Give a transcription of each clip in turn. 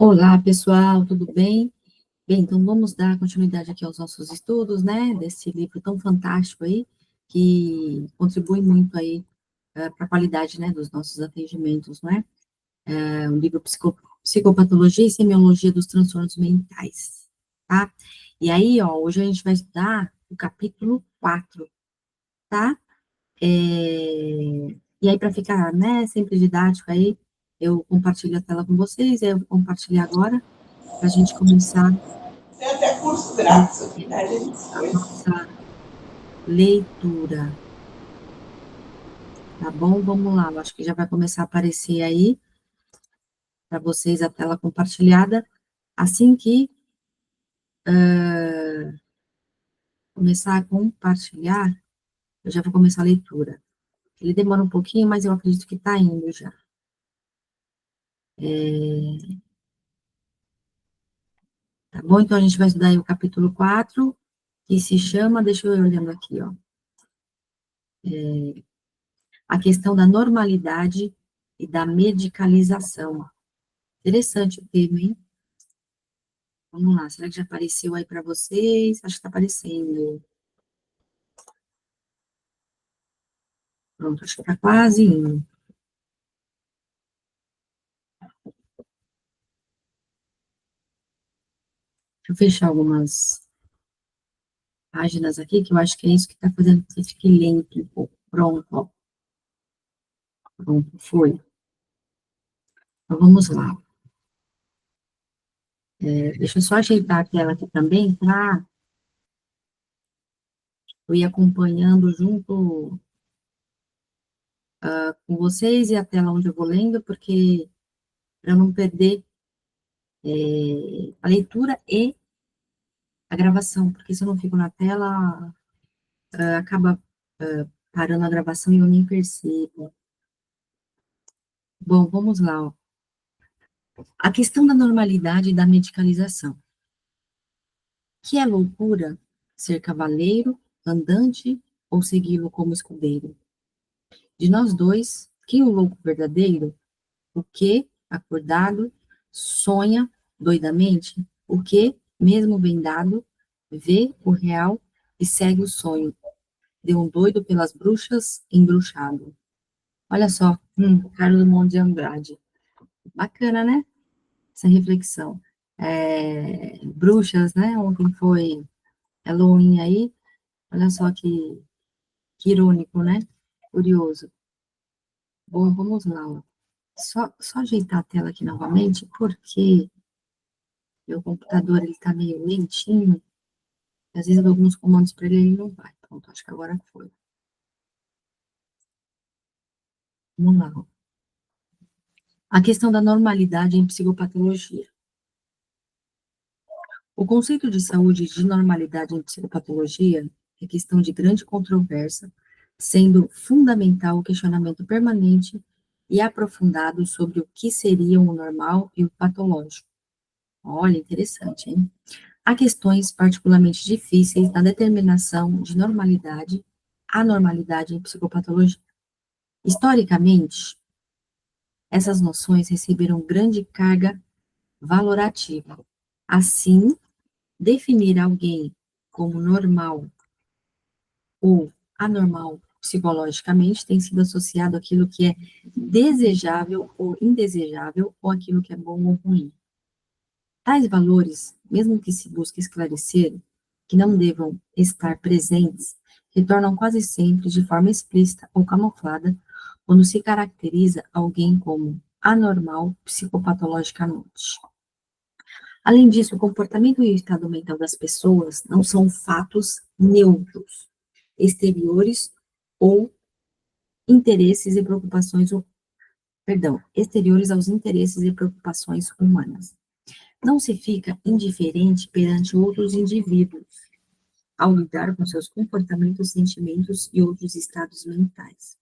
Olá, pessoal, tudo bem? Bem, então vamos dar continuidade aqui aos nossos estudos, né, desse livro tão fantástico aí, que contribui muito aí para a qualidade, né, dos nossos atendimentos, não é? É um livro Psicopatologia e Semiologia dos Transtornos Mentais, tá? E aí, ó, hoje a gente vai estudar o capítulo 4, tá? E aí, para ficar, né, sempre didático aí, eu compartilho a tela com vocês, eu vou compartilhar agora, para a gente começar Tem até curso grátis aqui, né, gente? a nossa leitura, tá bom? Vamos lá, eu acho que já vai começar a aparecer aí para vocês a tela compartilhada. Assim que começar a compartilhar, eu já vou começar a leitura. Ele demora um pouquinho, mas eu acredito que está indo já. Tá bom? Então a gente vai estudar aí o capítulo 4, que se chama, deixa eu ir olhando aqui, ó, a questão da normalidade e da medicalização. Interessante o tema, hein? Vamos lá, será que já apareceu aí para vocês? Acho que está aparecendo. Pronto, acho que está quase indo. Deixa eu fechar algumas páginas aqui, que eu acho que é isso que está fazendo que fique lento um pouco. Pronto, ó. Pronto, foi. Então, vamos lá. Deixa eu só ajeitar a tela aqui também, para eu ir acompanhando junto com vocês e a tela onde eu vou lendo, porque para não perder a leitura e a gravação, porque se eu não fico na tela, acaba parando a gravação e eu nem percebo. Bom, vamos lá, ó. A questão da normalidade e da medicalização. Que é loucura ser cavaleiro, andante ou segui-lo como escudeiro? De nós dois, quem é o louco verdadeiro? O que, acordado, sonha doidamente? O que, mesmo vendado, vê o real e segue o sonho? De um doido pelas bruxas embruxado. Olha só, Carlos Monte de Andrade. Bacana, né? Essa reflexão. Bruxas, né? Ontem foi Halloween aí. Olha só que irônico, né? Curioso. Bom, vamos lá. Ó. Só ajeitar a tela aqui novamente, porque meu computador ele tá meio lentinho. Às vezes eu dou alguns comandos para ele e ele não vai. Pronto, acho que agora foi. Vamos lá. Ó. A questão da normalidade em psicopatologia. O conceito de saúde e de normalidade em psicopatologia é questão de grande controvérsia, sendo fundamental o questionamento permanente e aprofundado sobre o que seria o normal e o patológico. Olha, interessante, hein? Há questões particularmente difíceis na determinação de normalidade, anormalidade em psicopatologia. Historicamente, essas noções receberam grande carga valorativa. Assim, definir alguém como normal ou anormal psicologicamente tem sido associado àquilo que é desejável ou indesejável, ou aquilo que é bom ou ruim. Tais valores, mesmo que se busque esclarecer, que não devam estar presentes, retornam quase sempre de forma explícita ou camuflada quando se caracteriza alguém como anormal psicopatologicamente. Além disso, o comportamento e o estado mental das pessoas não são fatos neutros, exteriores ou interesses e preocupações, exteriores aos interesses e preocupações humanas. Não se fica indiferente perante outros indivíduos ao lidar com seus comportamentos, sentimentos e outros estados mentais.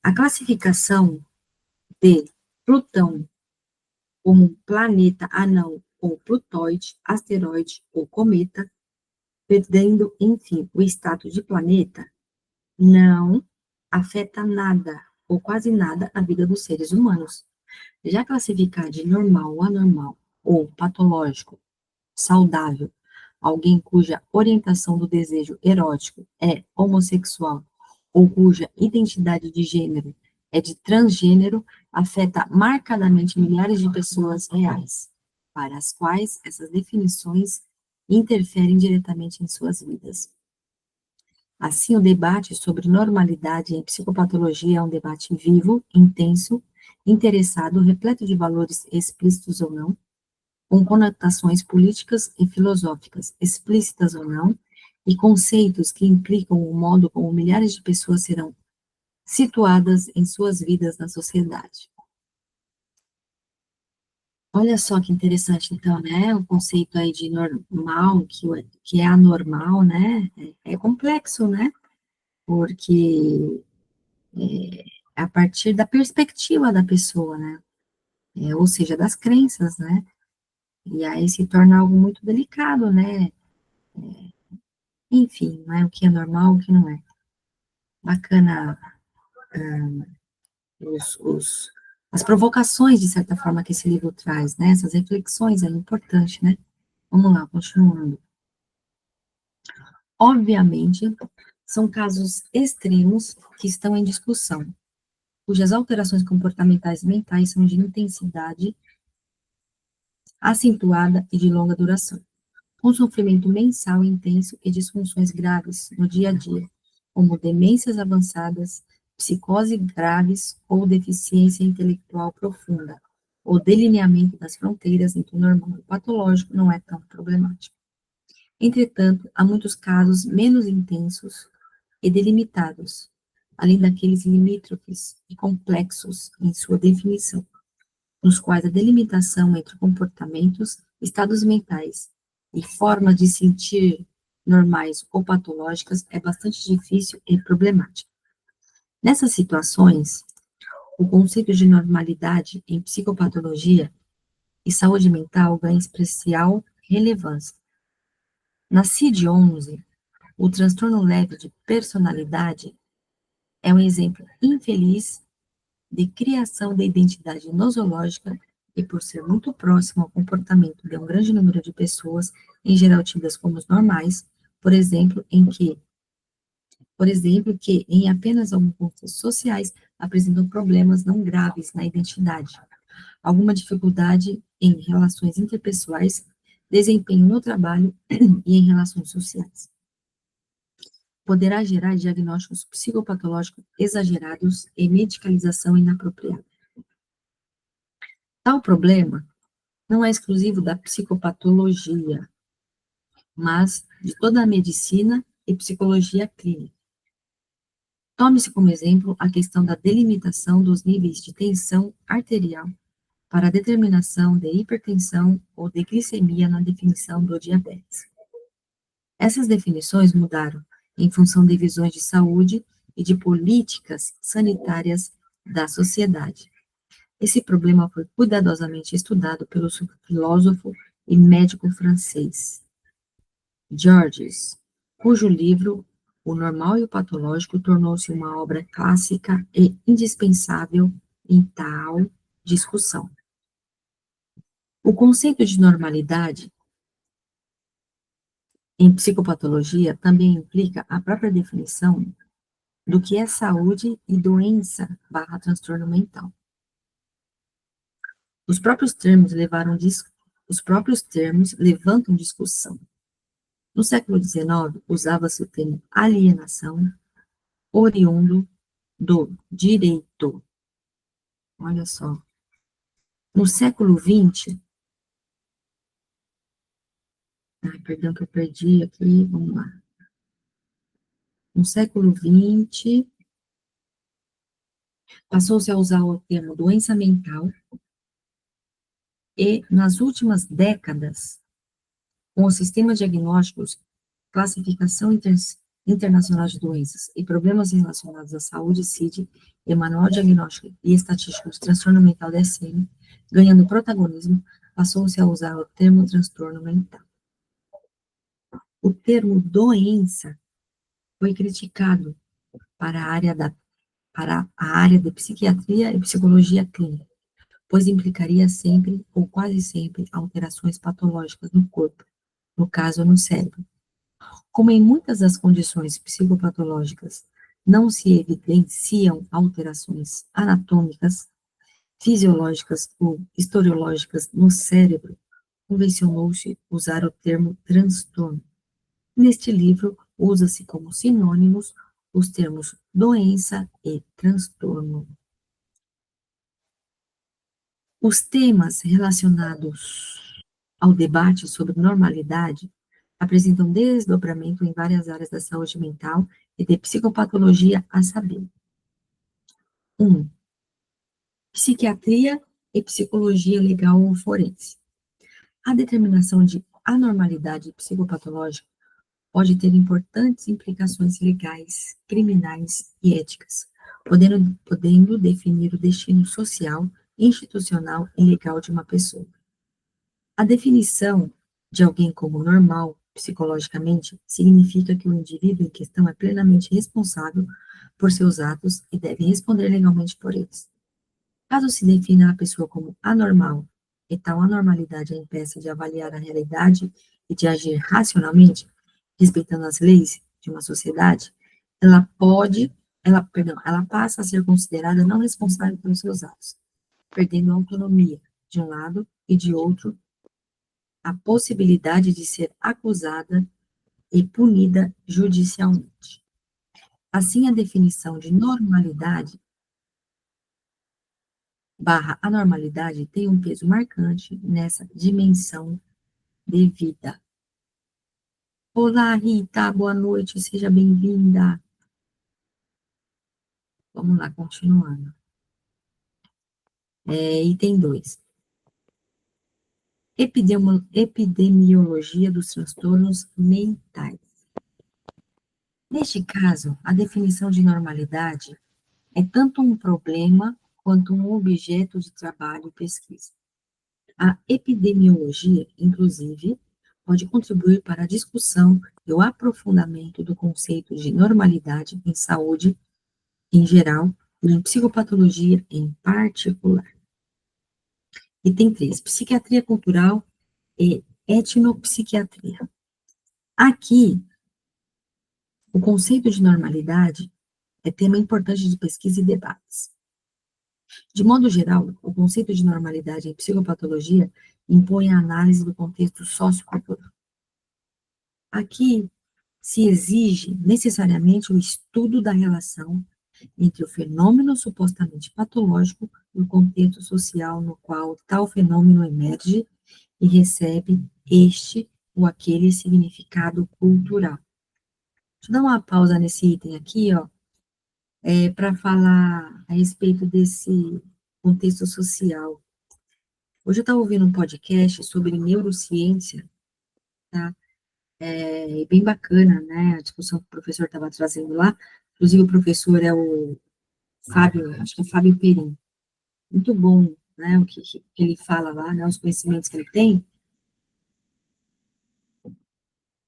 A classificação de Plutão como um planeta anão ou plutóide, asteroide ou cometa, perdendo, enfim, o status de planeta, não afeta nada, ou quase nada, a vida dos seres humanos. Já classificar de normal ou anormal, ou patológico, saudável, alguém cuja orientação do desejo erótico é homossexual, ou cuja identidade de gênero é de transgênero, afeta marcadamente milhares de pessoas reais, para as quais essas definições interferem diretamente em suas vidas. Assim, o debate sobre normalidade em psicopatologia é um debate vivo, intenso, interessado, repleto de valores explícitos ou não, com conotações políticas e filosóficas, explícitas ou não, e conceitos que implicam o modo como milhares de pessoas serão situadas em suas vidas na sociedade. Olha só que interessante, então, né? O conceito aí de normal, que é anormal, né? É complexo, né? Porque é a partir da perspectiva da pessoa, né? Ou seja, das crenças, né? E aí se torna algo muito delicado, né? Enfim, né? O que é normal, o que não é. Bacana os, os, as provocações, de certa forma, que esse livro traz, né? Essas reflexões é importante, né? Vamos lá, continuando. Obviamente, são casos extremos que estão em discussão, cujas alterações comportamentais mentais são de intensidade acentuada e de longa duração, com sofrimento mensal intenso e disfunções graves no dia a dia, como demências avançadas, psicose graves ou deficiência intelectual profunda. O delineamento das fronteiras entre o normal e o patológico não é tão problemático. Entretanto, há muitos casos menos intensos e delimitados, além daqueles limítrofes e complexos em sua definição, nos quais a delimitação entre comportamentos, estados mentais e formas de sentir normais ou patológicas é bastante difícil e problemática. Nessas situações, o conceito de normalidade em psicopatologia e saúde mental ganha especial relevância. Na CID-11, o transtorno leve de personalidade é um exemplo infeliz de criação da identidade nosológica e por ser muito próximo ao comportamento de um grande número de pessoas, em geral tidas como normais, por exemplo, que em apenas alguns contextos sociais apresentam problemas não graves na identidade, alguma dificuldade em relações interpessoais, desempenho no trabalho e em relações sociais. Poderá gerar diagnósticos psicopatológicos exagerados e medicalização inapropriada. Tal problema não é exclusivo da psicopatologia, mas de toda a medicina e psicologia clínica. Tome-se como exemplo a questão da delimitação dos níveis de tensão arterial para a determinação de hipertensão ou de glicemia na definição do diabetes. Essas definições mudaram em função de visões de saúde e de políticas sanitárias da sociedade. Esse problema foi cuidadosamente estudado pelo filósofo e médico francês Georges, cujo livro O Normal e o Patológico tornou-se uma obra clássica e indispensável em tal discussão. O conceito de normalidade em psicopatologia também implica a própria definição do que é saúde e doença / transtorno mental. Os próprios termos levantam discussão. No século XIX, usava-se o termo alienação, oriundo do direito. Olha só. No século XX, perdão que eu perdi aqui, vamos lá. No século XX, passou-se a usar o termo doença mental, e nas últimas décadas, com os sistemas diagnósticos, classificação internacional de doenças e problemas relacionados à saúde, CID, e Manual Diagnóstico e Estatístico de Transtorno Mental DSM, ganhando protagonismo, passou-se a usar o termo transtorno mental. O termo doença foi criticado para a área de psiquiatria e psicologia clínica, pois implicaria sempre, ou quase sempre, alterações patológicas no corpo, no caso no cérebro. Como em muitas das condições psicopatológicas não se evidenciam alterações anatômicas, fisiológicas ou historiológicas no cérebro, convencionou-se usar o termo transtorno. Neste livro, usa-se como sinônimos os termos doença e transtorno. Os temas relacionados ao debate sobre normalidade apresentam desdobramento em várias áreas da saúde mental e de psicopatologia, a saber: 1. Psiquiatria e psicologia legal ou forense. A determinação de anormalidade psicopatológica pode ter importantes implicações legais, criminais e éticas, podendo definir o destino social, institucional e legal de uma pessoa. A definição de alguém como normal, psicologicamente, significa que o indivíduo em questão é plenamente responsável por seus atos e deve responder legalmente por eles. Caso se defina a pessoa como anormal, e tal anormalidade a impeça de avaliar a realidade e de agir racionalmente, respeitando as leis de uma sociedade, ela passa a ser considerada não responsável pelos seus atos, perdendo a autonomia, de um lado, e de outro, a possibilidade de ser acusada e punida judicialmente. Assim, a definição de normalidade barra anormalidade tem um peso marcante nessa dimensão de vida. Olá, Rita, boa noite, seja bem-vinda. Vamos lá, continuando. Item 2. Epidemiologia dos transtornos mentais. Neste caso, a definição de normalidade é tanto um problema quanto um objeto de trabalho e pesquisa. A epidemiologia, inclusive, pode contribuir para a discussão e o aprofundamento do conceito de normalidade em saúde em geral e em psicopatologia em particular. Item 3, psiquiatria cultural e etnopsiquiatria. Aqui, o conceito de normalidade é tema importante de pesquisa e debates. De modo geral, o conceito de normalidade em psicopatologia impõe a análise do contexto sociocultural. Aqui se exige necessariamente o estudo da relação entre o fenômeno supostamente patológico e o contexto social no qual tal fenômeno emerge e recebe este ou aquele significado cultural. Deixa eu dar uma pausa nesse item aqui, ó, para falar a respeito desse contexto social. Hoje eu estava ouvindo um podcast sobre neurociência, tá? Bem bacana, né? A discussão que o professor estava trazendo lá. Inclusive, o professor é o Fábio, acho que é Fábio Perim. Muito bom, né? O que ele fala lá, né? Os conhecimentos que ele tem.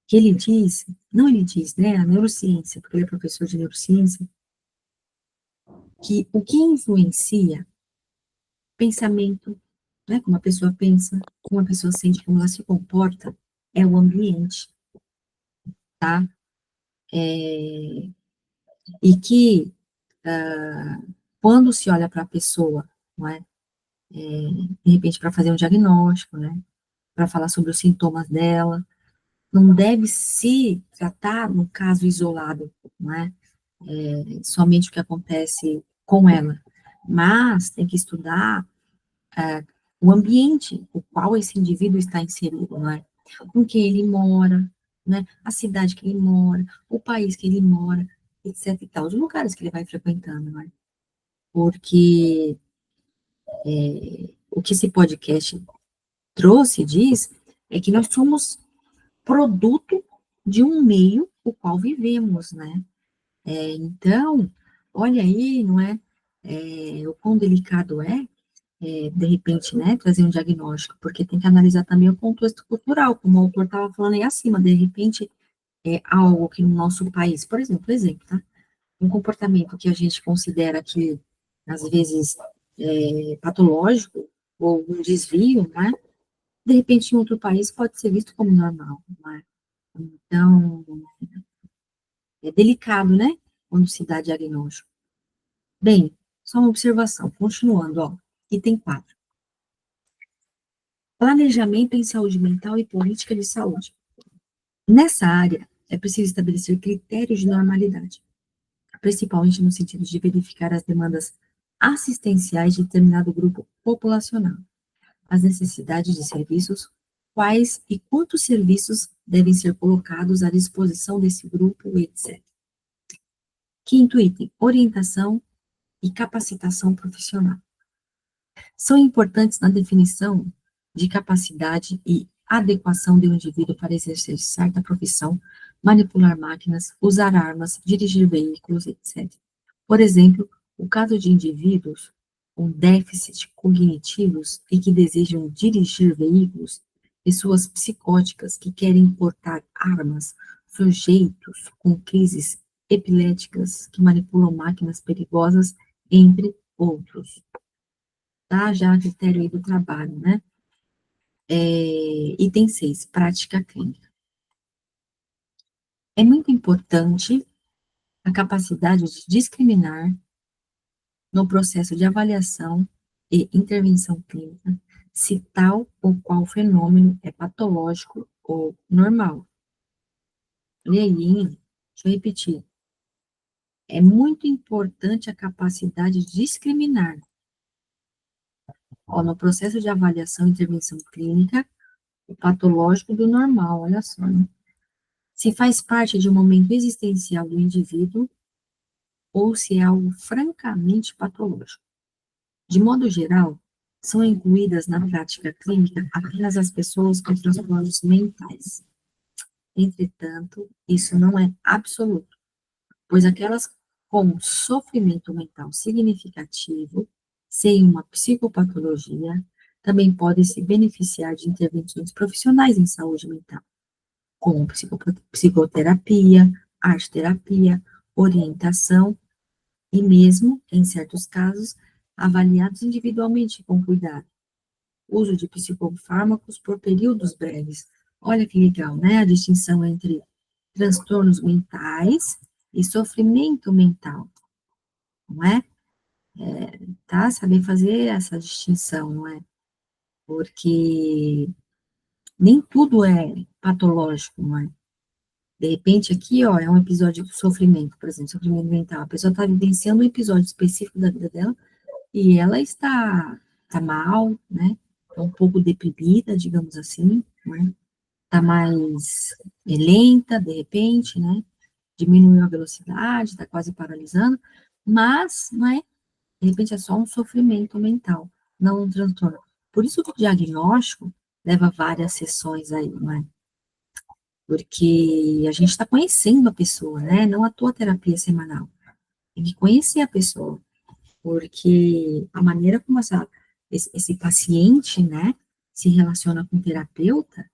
Que ele diz, não ele diz, né? A neurociência, porque ele é professor de neurociência, que o que influencia pensamento, né? Como a pessoa pensa, como a pessoa sente, como ela se comporta, é o ambiente, tá? E que, quando se olha para a pessoa, não é? De repente, para fazer um diagnóstico, né? Para falar sobre os sintomas dela, não deve se tratar no caso isolado, não é? Somente o que acontece com ela, mas tem que estudar o ambiente no qual esse indivíduo está inserido, não é? Com quem ele mora, né? A cidade que ele mora, o país que ele mora, etc e tal, os lugares que ele vai frequentando, não é? Porque o que esse podcast trouxe, diz, é que nós somos produto de um meio o qual vivemos, né? Então, olha aí, não é? O quão delicado de repente, né, trazer um diagnóstico, porque tem que analisar também o contexto cultural, como o autor estava falando aí acima, de repente, algo que no nosso país, por exemplo, tá? Um comportamento que a gente considera que, às vezes, patológico, ou um desvio, né? De repente, em outro país pode ser visto como normal, né? Então, é delicado, né? Quando se dá diagnóstico. Bem, só uma observação, continuando, ó, item 4. Planejamento em saúde mental e política de saúde. Nessa área, é preciso estabelecer critérios de normalidade, principalmente no sentido de verificar as demandas assistenciais de determinado grupo populacional, as necessidades de serviços, quais e quantos serviços devem ser colocados à disposição desse grupo, etc. Quinto item, orientação e capacitação profissional. São importantes na definição de capacidade e adequação do indivíduo para exercer certa profissão, manipular máquinas, usar armas, dirigir veículos, etc. Por exemplo, o caso de indivíduos com déficit cognitivos e que desejam dirigir veículos, pessoas psicóticas que querem portar armas, sujeitos com crises epiléticas que manipulam máquinas perigosas, entre outros. Tá? Já a critério aí do trabalho, né? Item 6, prática clínica. É muito importante a capacidade de discriminar no processo de avaliação e intervenção clínica se tal ou qual fenômeno é patológico ou normal. E aí, deixa eu repetir. É muito importante a capacidade de discriminar no processo de avaliação e intervenção clínica o patológico do normal, olha só, né? Se faz parte de um momento existencial do indivíduo ou se é algo francamente patológico. De modo geral, são incluídas na prática clínica apenas as pessoas com transtornos mentais. Entretanto, isso não é absoluto, pois aquelas com sofrimento mental significativo, sem uma psicopatologia, também podem se beneficiar de intervenções profissionais em saúde mental, como psicoterapia, arte-terapia, orientação e mesmo, em certos casos, avaliados individualmente com cuidado. Uso de psicofármacos por períodos breves. Olha que legal, né? A distinção entre transtornos mentais e sofrimento mental, não é? Tá? Saber fazer essa distinção, não é? Porque nem tudo é patológico, não é? De repente, aqui, ó, é um episódio de sofrimento, por exemplo, sofrimento mental. A pessoa está vivenciando um episódio específico da vida dela e ela está mal, né? Tá um pouco deprimida, digamos assim, né? Tá mais lenta, de repente, né? Diminuiu a velocidade, está quase paralisando, mas, não é? De repente é só um sofrimento mental, não um transtorno. Por isso que o diagnóstico leva várias sessões aí, não é? Porque a gente está conhecendo a pessoa, né? Não à toa terapia semanal. Tem que conhecer a pessoa, porque a maneira como esse paciente, né, se relaciona com o terapeuta,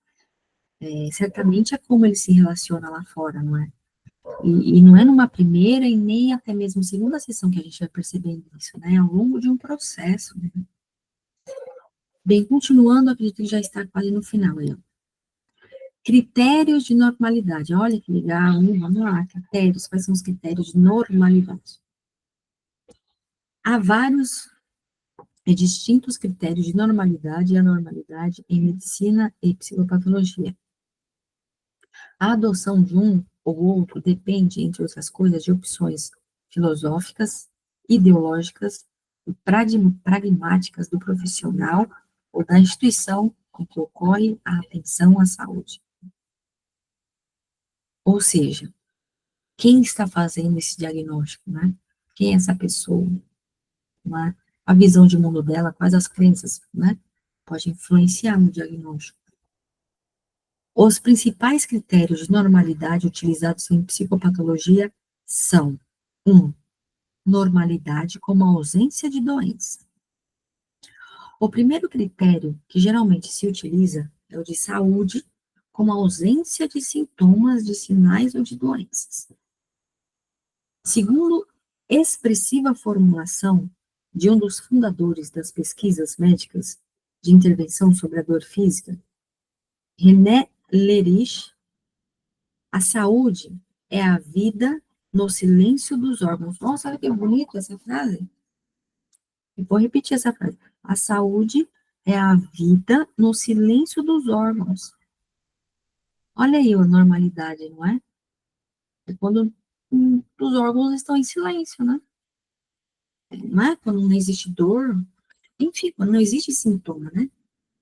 certamente é como ele se relaciona lá fora, não é? E não é numa primeira e nem até mesmo segunda sessão que a gente vai percebendo isso, né? Ao longo de um processo, né? Bem, continuando, acredito que já está quase no final aí, ó. Critérios de normalidade. Olha que legal, hein? Vamos lá, critérios. Quais são os critérios de normalidade? Há vários distintos critérios de normalidade e anormalidade em medicina e psicopatologia. A adoção de um ou outro depende, entre outras coisas, de opções filosóficas, ideológicas e pragmáticas do profissional ou da instituição com que ocorre a atenção à saúde. Ou seja, quem está fazendo esse diagnóstico, né? Quem é essa pessoa, né? A visão de mundo dela, quais as crenças, né? Pode influenciar no diagnóstico. Os principais critérios de normalidade utilizados em psicopatologia são: 1. Normalidade como ausência de doença. O primeiro critério que geralmente se utiliza é o de saúde, como ausência de sintomas, de sinais ou de doenças. Segundo expressiva formulação de um dos fundadores das pesquisas médicas, de intervenção sobre a dor física, René Lerich, a saúde é a vida no silêncio dos órgãos. Nossa, olha que bonito essa frase. Eu vou repetir essa frase. A saúde é a vida no silêncio dos órgãos. Olha aí a normalidade, não é? É quando os órgãos estão em silêncio, né? Não é? Quando não existe dor, enfim, quando não existe sintoma, né?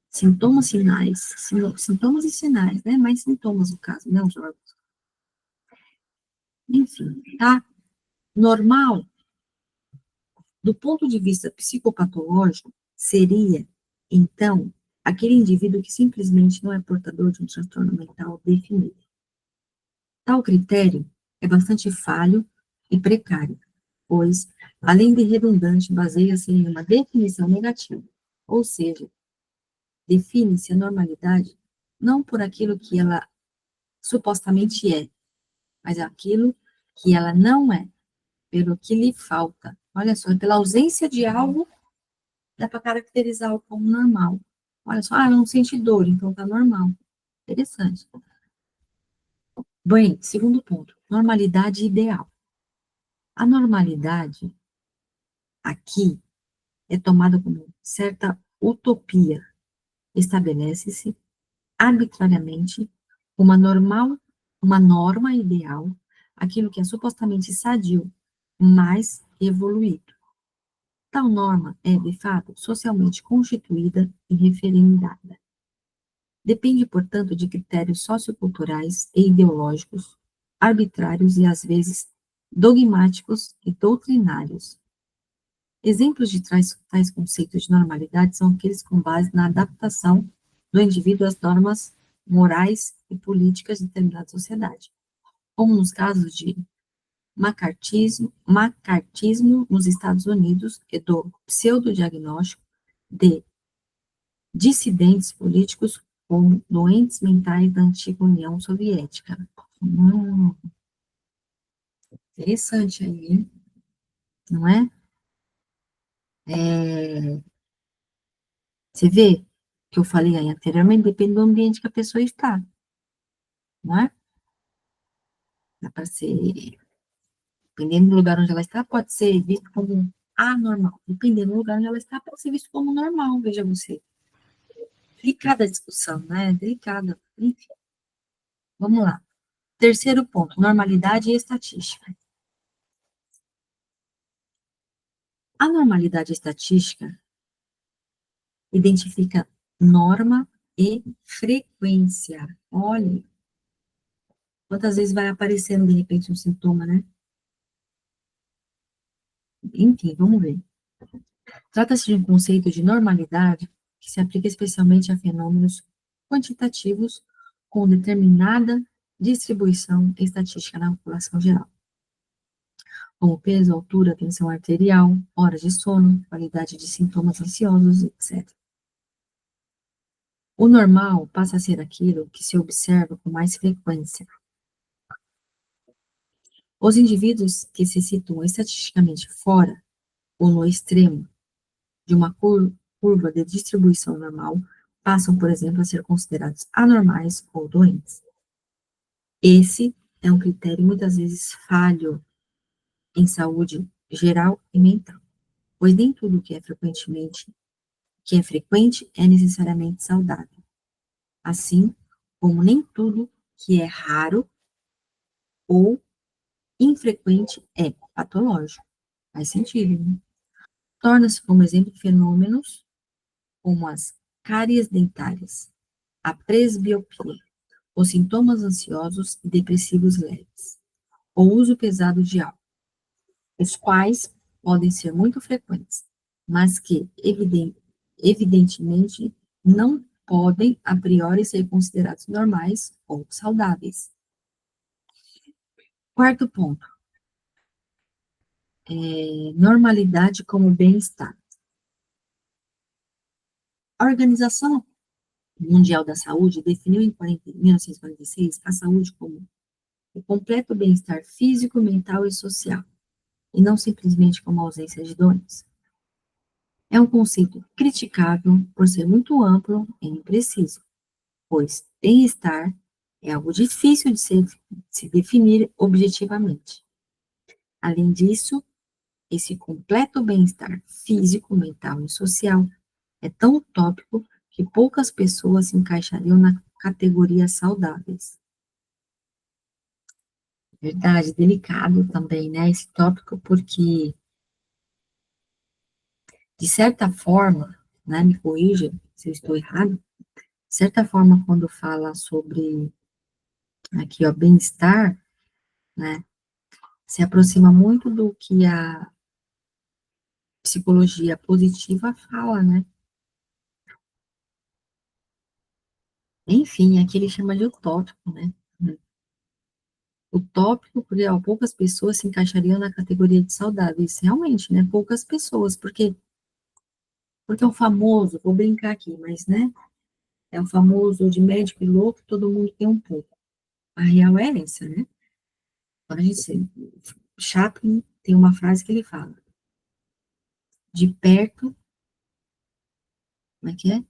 Sintomas, sinais, sintomas e sinais, né? Mais sintomas no caso, né? Os órgãos. Enfim, tá? Normal, do ponto de vista psicopatológico, seria, então, aquele indivíduo que simplesmente não é portador de um transtorno mental definido. Tal critério é bastante falho e precário, pois, além de redundante, baseia-se em uma definição negativa, ou seja, define-se a normalidade não por aquilo que ela supostamente é, mas aquilo que ela não é, pelo que lhe falta. Olha só, pela ausência de algo, dá para caracterizar o como normal. Olha só, não sente dor, então tá normal. Interessante. Bem, segundo ponto, normalidade ideal. A normalidade aqui é tomada como certa utopia. Estabelece-se arbitrariamente uma norma ideal, aquilo que é supostamente sadio, mas evoluído. Tal norma é, de fato, socialmente constituída e referendada. Depende, portanto, de critérios socioculturais e ideológicos, arbitrários e, às vezes, dogmáticos e doutrinários. Exemplos de tais conceitos de normalidade são aqueles com base na adaptação do indivíduo às normas morais e políticas de determinada sociedade, como nos casos de macartismo nos Estados Unidos e do pseudodiagnóstico de dissidentes políticos como doentes mentais da antiga União Soviética. Interessante aí, hein? Não é? Você vê que eu falei aí anteriormente, depende do ambiente que a pessoa está, não é? Dá para ser, dependendo do lugar onde ela está, pode ser visto como anormal. Dependendo do lugar onde ela está, pode ser visto como normal, veja você. Delicada a discussão, né? Delicada. Enfim, vamos lá. Terceiro ponto, normalidade e estatística. A normalidade estatística identifica norma e frequência. Olha, quantas vezes vai aparecendo, de repente, um sintoma, né? Enfim, vamos ver. Trata-se de um conceito de normalidade que se aplica especialmente a fenômenos quantitativos com determinada distribuição estatística na população geral, como peso, altura, tensão arterial, horas de sono, qualidade de sintomas ansiosos, etc. O normal passa a ser aquilo que se observa com mais frequência. Os indivíduos que se situam estatisticamente fora ou no extremo de uma curva de distribuição normal passam, por exemplo, a ser considerados anormais ou doentes. Esse é um critério muitas vezes falho em saúde geral e mental, pois nem tudo que é frequente é necessariamente saudável, assim como nem tudo que é raro ou infrequente é patológico. Faz sentido, né? Torna-se como exemplo fenômenos como as cáries dentárias, a presbiopia, os sintomas ansiosos e depressivos leves, o uso pesado de álcool, os quais podem ser muito frequentes, mas que, evidentemente, não podem, a priori, ser considerados normais ou saudáveis. Quarto ponto, normalidade como bem-estar. A Organização Mundial da Saúde definiu em 1946 a saúde como o completo bem-estar físico, mental e social, e não simplesmente como a ausência de doença. É um conceito criticável por ser muito amplo e impreciso, pois bem-estar é algo difícil de se definir objetivamente. Além disso, esse completo bem-estar físico, mental e social é tão utópico que poucas pessoas se encaixariam na categoria saudáveis. Verdade, delicado também, né, esse tópico, porque, de certa forma, né, me corrija se eu estou errado, de certa forma, quando fala sobre, aqui, ó, bem-estar, né, se aproxima muito do que a psicologia positiva fala, né? Enfim, aqui ele chama de utópico, né? Utópico, porque ó, poucas pessoas se encaixariam na categoria de saudáveis. Realmente, né? Poucas pessoas, porque é o famoso, vou brincar aqui, mas, né? É o famoso de médico e louco, todo mundo tem um pouco. A real é essa, né? Quando a gente, Chaplin tem uma frase que ele fala, de perto, como é que é?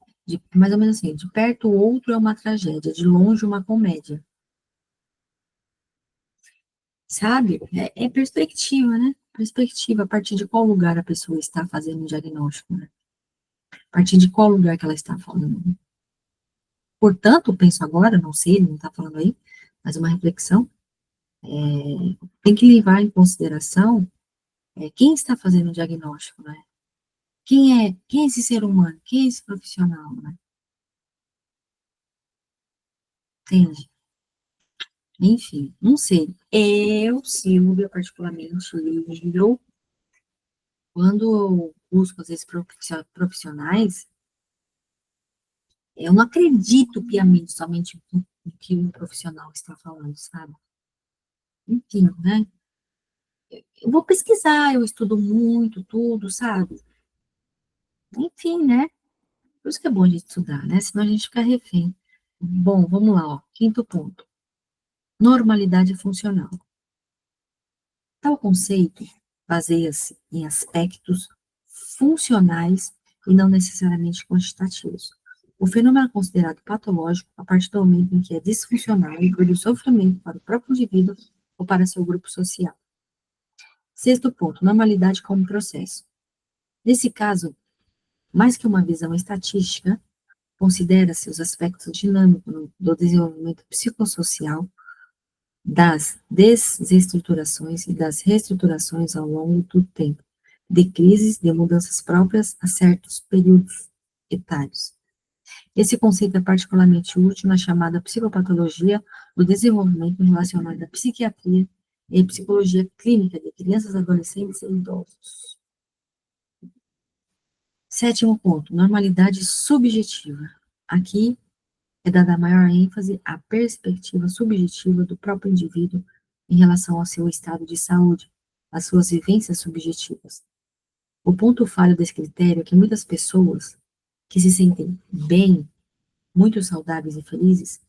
Mais ou menos assim, de perto o outro é uma tragédia, de longe uma comédia. Sabe? É perspectiva, né? Perspectiva, a partir de qual lugar a pessoa está fazendo o diagnóstico, né? A partir de qual lugar que ela está falando. Portanto, penso agora, não sei, ele não está falando aí, mas uma reflexão, tem que levar em consideração quem está fazendo o diagnóstico, né? Quem é esse ser humano? Quem é esse profissional, né? Entende? Enfim, não sei. Eu, Silvia, particularmente, quando eu busco, às vezes, profissionais, eu não acredito piamente somente no que um profissional está falando, sabe? Enfim, né? Eu vou pesquisar, eu estudo muito, tudo, sabe? Enfim, né? Por isso que é bom a gente estudar, né? Senão a gente fica refém. Bom, vamos lá, ó. Quinto ponto. Normalidade funcional. Tal conceito baseia-se em aspectos funcionais e não necessariamente quantitativos. O fenômeno é considerado patológico a partir do momento em que é disfuncional e produz sofrimento para o próprio indivíduo ou para seu grupo social. Sexto ponto, normalidade como processo. Nesse caso, mais que uma visão estatística, considera-se os aspectos dinâmicos do desenvolvimento psicossocial, das desestruturações e das reestruturações ao longo do tempo, de crises, de mudanças próprias a certos períodos etários. Esse conceito é particularmente útil na chamada psicopatologia do desenvolvimento relacionada à psiquiatria e psicologia clínica de crianças, adolescentes e idosos. Sétimo ponto, normalidade subjetiva. Aqui é dada maior ênfase à perspectiva subjetiva do próprio indivíduo em relação ao seu estado de saúde, às suas vivências subjetivas. O ponto falho desse critério é que muitas pessoas que se sentem bem, muito saudáveis e felizes,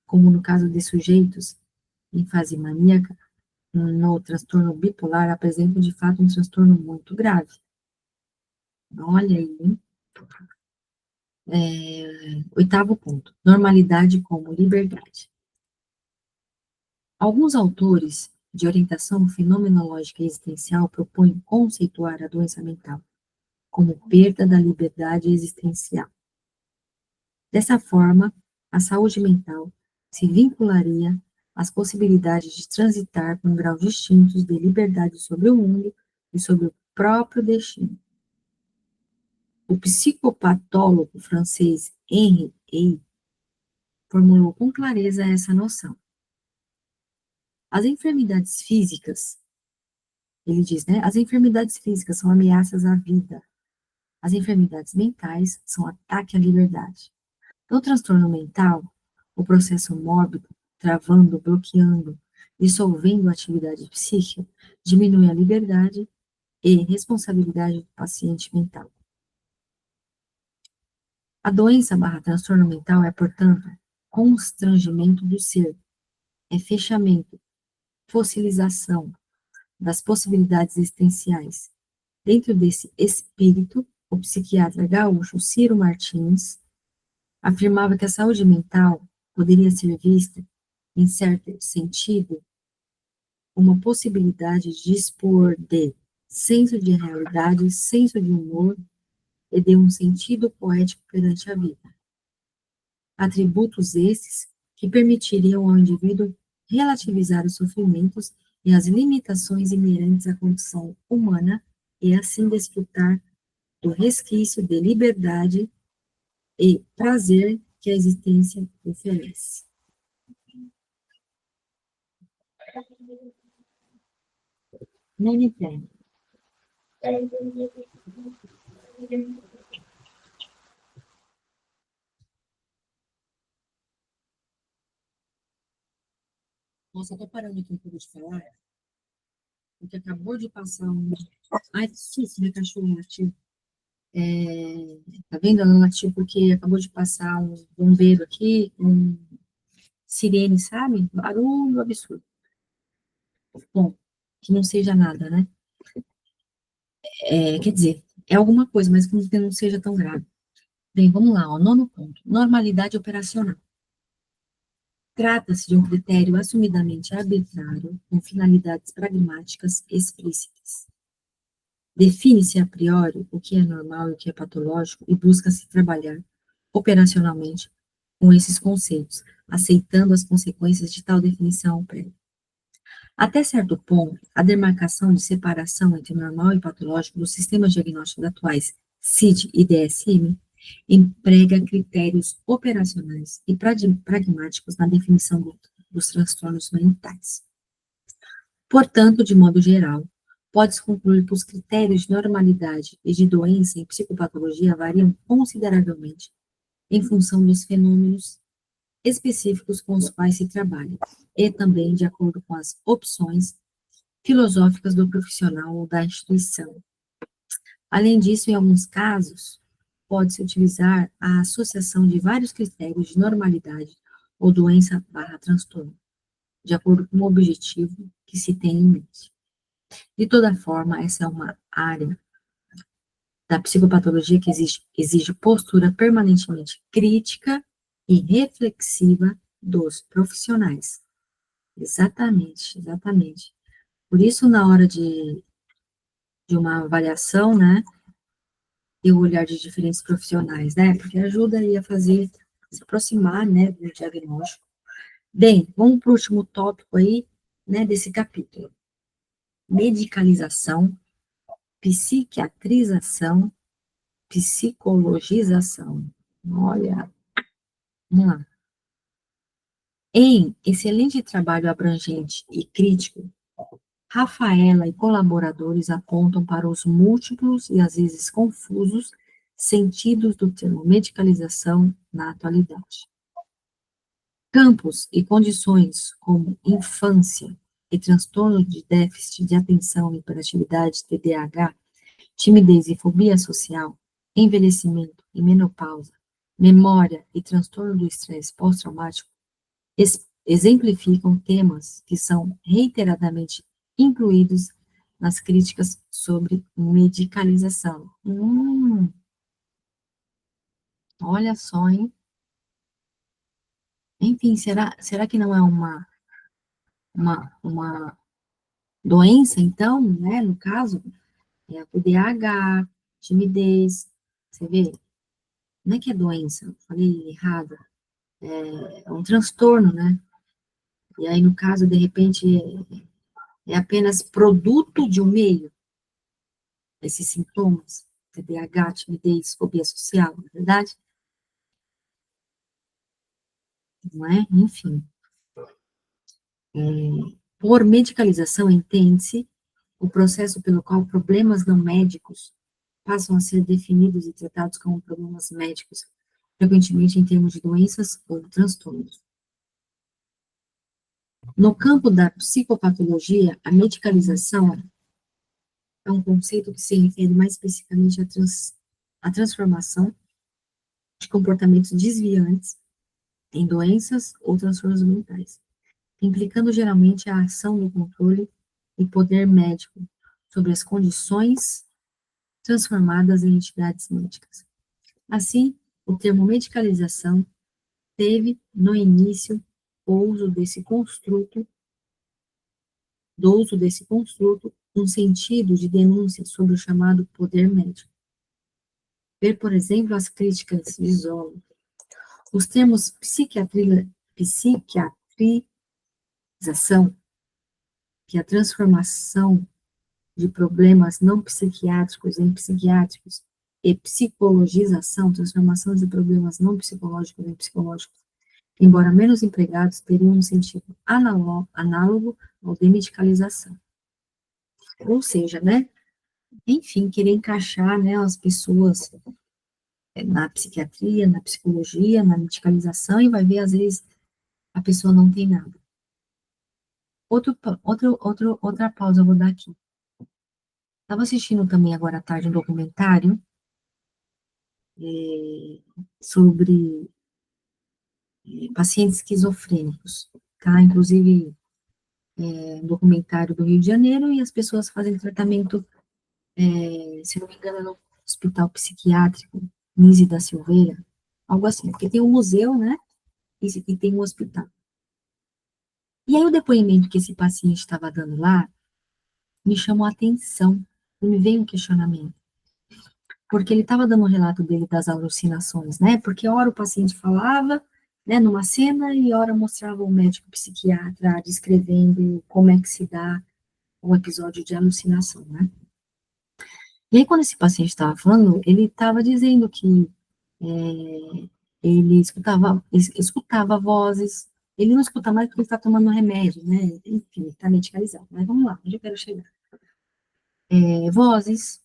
como no caso de sujeitos em fase maníaca, no transtorno bipolar, apresentam de fato um transtorno muito grave. Olha aí, hein? Oitavo ponto, normalidade como liberdade. Alguns autores de orientação fenomenológica e existencial propõem conceituar a doença mental como perda da liberdade existencial. Dessa forma, a saúde mental se vincularia às possibilidades de transitar com graus distintos de liberdade sobre o mundo e sobre o próprio destino. O psicopatólogo francês Henri Ey formulou com clareza essa noção. As enfermidades físicas, ele diz, né? As enfermidades físicas são ameaças à vida. As enfermidades mentais são ataque à liberdade. No transtorno mental, o processo mórbido, travando, bloqueando, dissolvendo a atividade psíquica, diminui a liberdade e responsabilidade do paciente mental. A doença / transtorno mental é, portanto, constrangimento do ser, é fechamento, fossilização das possibilidades existenciais. Dentro desse espírito, o psiquiatra gaúcho Ciro Martins afirmava que a saúde mental poderia ser vista, em certo sentido, uma possibilidade de dispor de senso de realidade, senso de humor e de um sentido poético perante a vida. Atributos esses que permitiriam ao indivíduo relativizar os sofrimentos e as limitações inerentes à condição humana e assim desfrutar do resquício de liberdade e prazer que a existência oferece. Não me entendo. Nossa, eu tô parando aqui um pouco de falar, porque acabou de passar um... Ai, que susto, meu cachorro latiu. Tá vendo? Ela latiu porque acabou de passar um bombeiro aqui, um sirene, sabe? Barulho absurdo. Bom, que não seja nada, né? Quer dizer, é alguma coisa, mas que não seja tão grave. Bem, vamos lá, ó, nono ponto. Normalidade operacional. Trata-se de um critério assumidamente arbitrário, com finalidades pragmáticas explícitas. Define-se a priori o que é normal e o que é patológico e busca-se trabalhar operacionalmente com esses conceitos, aceitando as consequências de tal definição prévia. Até certo ponto, a demarcação de separação entre normal e patológico dos sistemas diagnósticos atuais, CID e DSM, emprega critérios operacionais e pragmáticos na definição dos transtornos mentais. Portanto, de modo geral, pode-se concluir que os critérios de normalidade e de doença em psicopatologia variam consideravelmente em função dos fenômenos específicos com os quais se trabalha, e também de acordo com as opções filosóficas do profissional ou da instituição. Além disso, em alguns casos, pode-se utilizar a associação de vários critérios de normalidade ou doença/transtorno, de acordo com o objetivo que se tem em mente. De toda forma, essa é uma área da psicopatologia que exige postura permanentemente crítica e reflexiva dos profissionais. Exatamente, exatamente. Por isso, na hora de uma avaliação, né, ter o olhar de diferentes profissionais, né, porque ajuda aí a fazer, se aproximar, né, do diagnóstico. Bem, vamos para o último tópico aí, né, desse capítulo. Medicalização, psiquiatrização, psicologização. Olha, vamos lá. Em excelente trabalho abrangente e crítico, Rafaela e colaboradores apontam para os múltiplos e às vezes confusos sentidos do termo medicalização na atualidade. Campos e condições como infância e transtorno de déficit de atenção e hiperatividade, TDAH, timidez e fobia social, envelhecimento e menopausa, memória e transtorno do estresse pós-traumático, exemplificam temas que são reiteradamente incluídos nas críticas sobre medicalização. Olha só, hein? Enfim, será que não é uma doença, então, né, no caso? É a TDAH, timidez, você vê? Não é que é doença, eu falei errado, é um transtorno, né? E aí, no caso, de repente, é apenas produto de um meio, esses sintomas, TDAH, timidez, fobia social, na verdade? Não é? Enfim. Por medicalização, entende-se o processo pelo qual problemas não médicos passam a ser definidos e tratados como problemas médicos, frequentemente em termos de doenças ou transtornos. No campo da psicopatologia, a medicalização é um conceito que se refere mais especificamente à transformação de comportamentos desviantes em doenças ou transtornos mentais, implicando geralmente a ação do controle e poder médico sobre as condições transformadas em entidades médicas. Assim, o termo medicalização teve, no início, o uso desse construto, um sentido de denúncia sobre o chamado poder médico. Ver, por exemplo, as críticas de Zola. Os termos psiquiatrização, que é a transformação de problemas não psiquiátricos em psiquiátricos, e psicologização, transformação de problemas não psicológicos em psicológicos, embora menos empregados, teriam um sentido análogo ao de medicalização. Ou seja, né, enfim, querer encaixar, né, as pessoas na psiquiatria, na psicologia, na medicalização, e vai ver, às vezes, a pessoa não tem nada. Outra pausa eu vou dar aqui. Estava assistindo também agora à tarde um documentário sobre pacientes esquizofrênicos, tá? Inclusive, um documentário do Rio de Janeiro, e as pessoas fazem tratamento, se não me engano, no Hospital Psiquiátrico Nise da Silveira, algo assim, porque tem um museu, né? E tem um hospital. E aí o depoimento que esse paciente estava dando lá me chamou a atenção, e me veio um questionamento. Porque ele estava dando um relato dele das alucinações, né? Porque hora o paciente falava, né, numa cena, e hora mostrava o médico psiquiatra descrevendo como é que se dá um episódio de alucinação, né? E aí, quando esse paciente estava falando, ele estava dizendo que ele escutava vozes, ele não escuta mais porque ele está tomando remédio, né? Enfim, está medicalizado. Mas vamos lá, onde eu quero chegar? Vozes,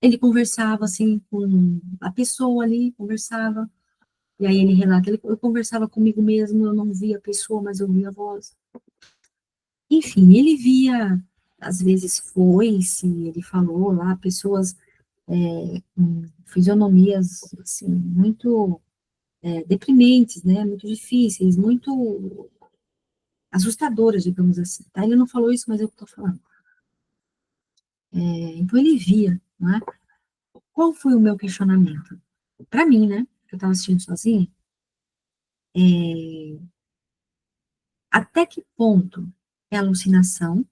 ele conversava assim com a pessoa ali, conversava, e aí ele relata, eu conversava comigo mesmo, eu não via a pessoa, mas eu via a voz. Enfim, ele via, às vezes foice, ele falou lá, pessoas com fisionomias, assim, muito deprimentes, né, muito difíceis, muito assustadoras, digamos assim, tá? Ele não falou isso, mas eu estou falando. Então ele via, né? Qual foi o meu questionamento? Para mim, né, que eu estava assistindo sozinha, até que ponto é alucinação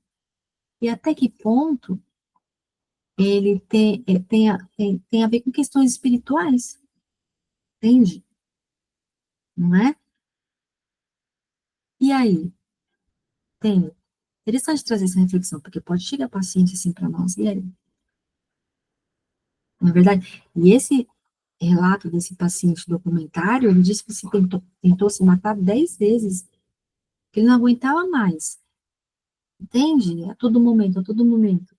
e até que ponto ele tem a ver com questões espirituais, entende? Não é? E aí, tem. Interessante trazer essa reflexão, porque pode chegar paciente assim para nós, e aí? Não é verdade? E esse relato desse paciente documentário, ele disse que tentou se matar 10 vezes, que ele não aguentava mais, entende? A todo momento, a todo momento.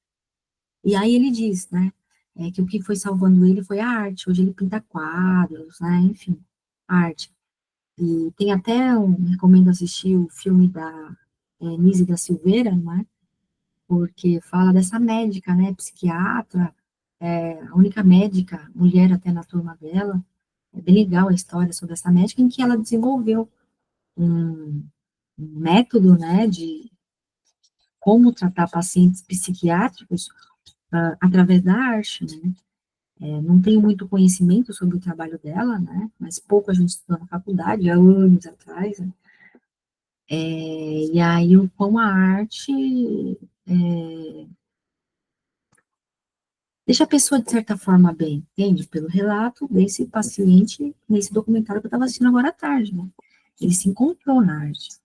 E aí ele diz, né, que o que foi salvando ele foi a arte. Hoje ele pinta quadros, né, enfim, arte. E tem até recomendo assistir o filme da Nise da Silveira, né, porque fala dessa médica, né, psiquiatra, a única médica, mulher até na turma dela. É bem legal a história sobre essa médica, em que ela desenvolveu um método, né, de como tratar pacientes psiquiátricos através da arte, né. Não tenho muito conhecimento sobre o trabalho dela, né, mas pouco a gente estudou na faculdade, há anos atrás, né, e aí como a arte deixa a pessoa, de certa forma, bem, entende? Pelo relato desse paciente, nesse documentário que eu estava assistindo agora à tarde, né, ele se encontrou na arte,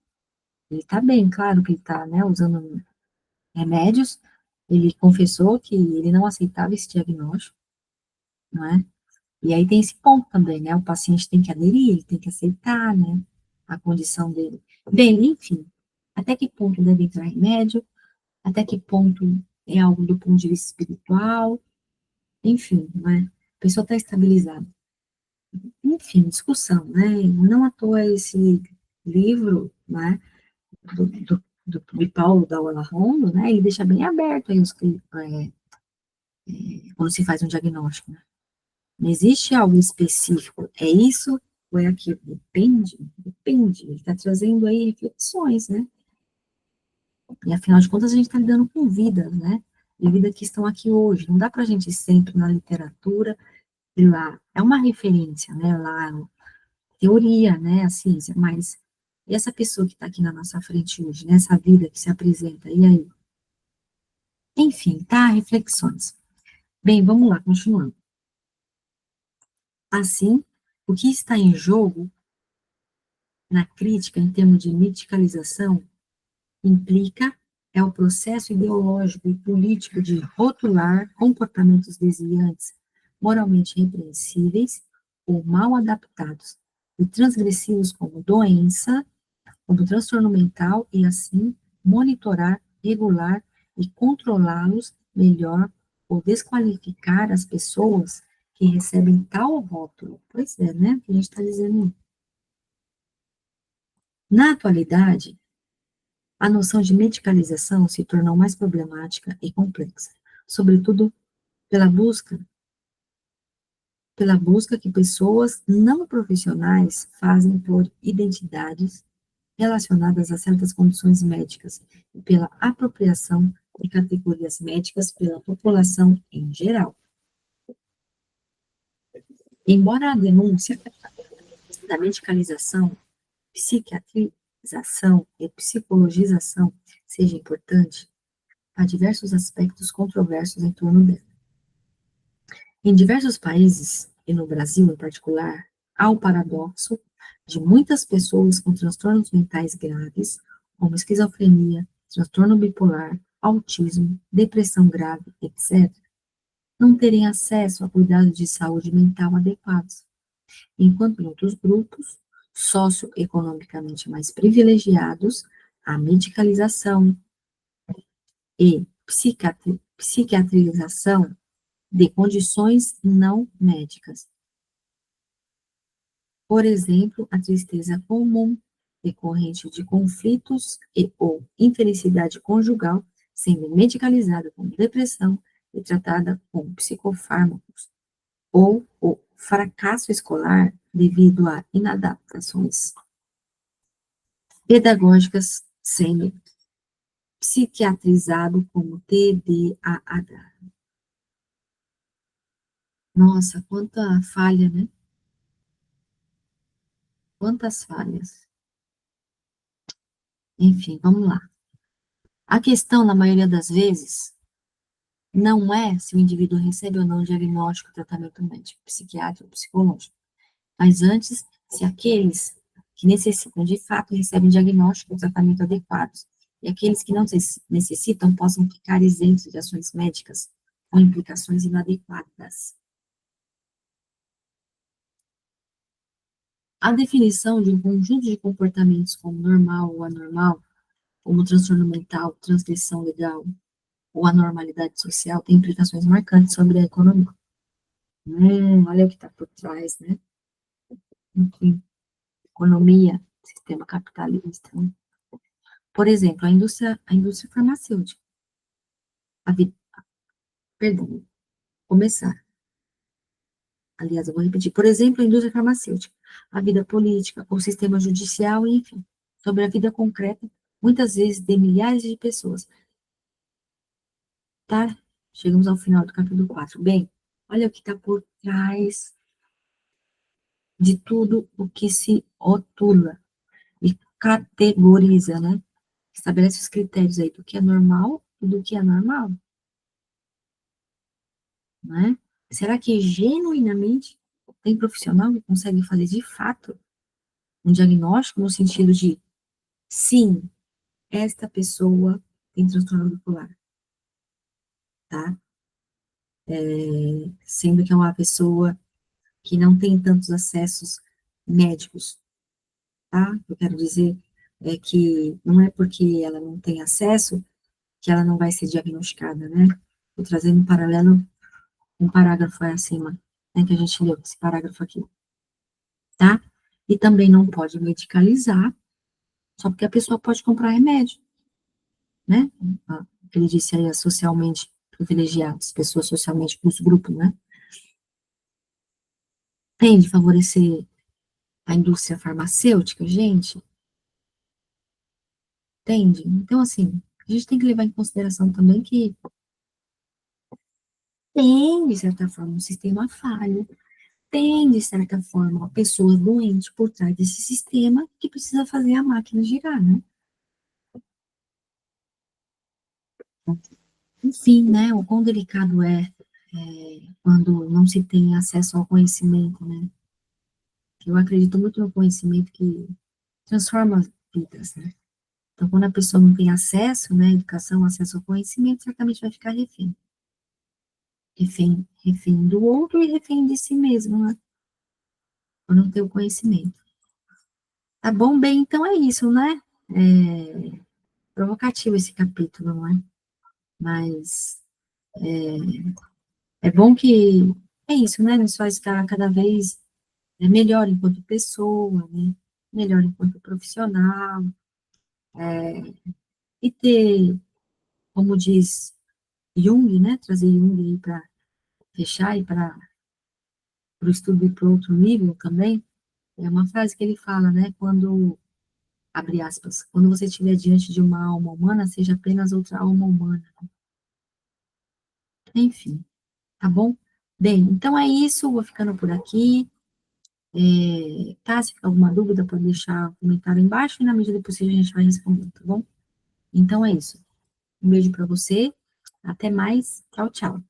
ele está bem, claro que ele está, né, usando remédios, ele confessou que ele não aceitava esse diagnóstico, não é? E aí tem esse ponto também, né? O paciente tem que aderir, ele tem que aceitar, né? A condição dele. Bem, enfim, até que ponto deve entrar remédio, até que ponto é algo do ponto de vista espiritual, enfim, né? A pessoa está estabilizada. Enfim, discussão, né? Não à toa esse livro, né? De Paulo da Rondo, né? Ele deixa bem aberto aí quando se faz um diagnóstico, né? Não existe algo específico, é isso ou é aquilo? Depende. Ele está trazendo aí reflexões, né? E afinal de contas, a gente está lidando com vidas, né? de vida que estão aqui hoje. Não dá para a gente ir sempre na literatura e lá. É uma referência, né? Lá, teoria, né? A ciência, mas e essa pessoa que está aqui na nossa frente hoje, né? Essa vida que se apresenta, e aí? Enfim, tá? Reflexões. Bem, vamos lá, continuando. Assim, o que está em jogo na crítica, em termos de medicalização, implica é o processo ideológico e político de rotular comportamentos desviantes, moralmente repreensíveis ou mal adaptados e transgressivos como doença, como transtorno mental e assim monitorar, regular e controlá-los melhor ou desqualificar as pessoas que recebem tal rótulo. Pois é, né? Que a gente está dizendo. Na atualidade, a noção de medicalização se tornou mais problemática e complexa, sobretudo pela busca que pessoas não profissionais fazem por identidades relacionadas a certas condições médicas e pela apropriação de categorias médicas pela população em geral. Embora a denúncia da medicalização, psiquiatrização e psicologização seja importante, há diversos aspectos controversos em torno dela. Em diversos países, e no Brasil em particular, há o paradoxo de muitas pessoas com transtornos mentais graves, como esquizofrenia, transtorno bipolar, autismo, depressão grave, etc., não terem acesso a cuidados de saúde mental adequados, enquanto em outros grupos, socioeconomicamente mais privilegiados, a medicalização e psiquiatrização de condições não médicas. Por exemplo, a tristeza comum, decorrente de conflitos e ou infelicidade conjugal, sendo medicalizada como depressão e tratada com psicofármacos, ou o fracasso escolar devido a inadaptações pedagógicas, sendo psiquiatrizado como TDAH. Nossa, quanta falha, né? Quantas falhas. Enfim, vamos lá. A questão, na maioria das vezes, não é se o indivíduo recebe ou não diagnóstico, tratamento médico, psiquiátrico ou psicológico, mas antes, se aqueles que necessitam de fato recebem diagnóstico ou tratamento adequados, e aqueles que não necessitam possam ficar isentos de ações médicas com implicações inadequadas. A definição de um conjunto de comportamentos como normal ou anormal, como transtorno mental, transgressão legal ou anormalidade social, tem implicações marcantes sobre a economia. Olha o que está por trás, né? Enfim, economia, sistema capitalista. Né? Por exemplo, a indústria farmacêutica. A vida, perdão, começar. Aliás, eu vou repetir. Por exemplo, a indústria farmacêutica, a vida política, o sistema judicial, enfim, sobre a vida concreta, muitas vezes de milhares de pessoas. Tá? Chegamos ao final do capítulo 4. Bem, olha o que está por trás de tudo o que se rotula e categoriza, né? Estabelece os critérios aí do que é normal e do que é anormal, né? Será que genuinamente tem profissional que consegue fazer de fato um diagnóstico no sentido de, sim, esta pessoa tem transtorno bipolar, tá? Sendo que é uma pessoa que não tem tantos acessos médicos, tá? Eu quero dizer que não é porque ela não tem acesso que ela não vai ser diagnosticada, né? Vou trazer um paralelo, um parágrafo acima, né, que a gente leu, esse parágrafo aqui, tá? E também não pode medicalizar, só porque a pessoa pode comprar remédio, né? Ele disse aí, socialmente privilegiadas, pessoas socialmente dos grupos, né? Tem de favorecer a indústria farmacêutica, gente? Entende? Então, assim, a gente tem que levar em consideração também que tem, de certa forma, um sistema falho, tem, de certa forma, pessoas doentes por trás desse sistema que precisa fazer a máquina girar, né? Enfim, né, o quão delicado quando não se tem acesso ao conhecimento, né? Eu acredito muito no conhecimento que transforma vidas, né? Então, quando a pessoa não tem acesso, né, educação, acesso ao conhecimento, certamente vai ficar refém. Refém do outro e refém de si mesmo, né? Por não ter o conhecimento. Tá bom? Bem, então é isso, né? É provocativo esse capítulo, não é? Mas é bom que é isso, né? Nos faz ficar cada vez melhor enquanto pessoa, né? Melhor enquanto profissional, e ter, como diz Jung, né? Trazer Jung aí para fechar e para o estudo ir para outro nível também. É uma frase que ele fala, né? Quando, abre aspas, quando você estiver diante de uma alma humana, seja apenas outra alma humana. Enfim, tá bom? Bem, então é isso, vou ficando por aqui. Tá? Se ficar alguma dúvida, pode deixar um comentário embaixo e na medida do possível a gente vai respondendo, tá bom? Então é isso. Um beijo para você, até mais, tchau, tchau.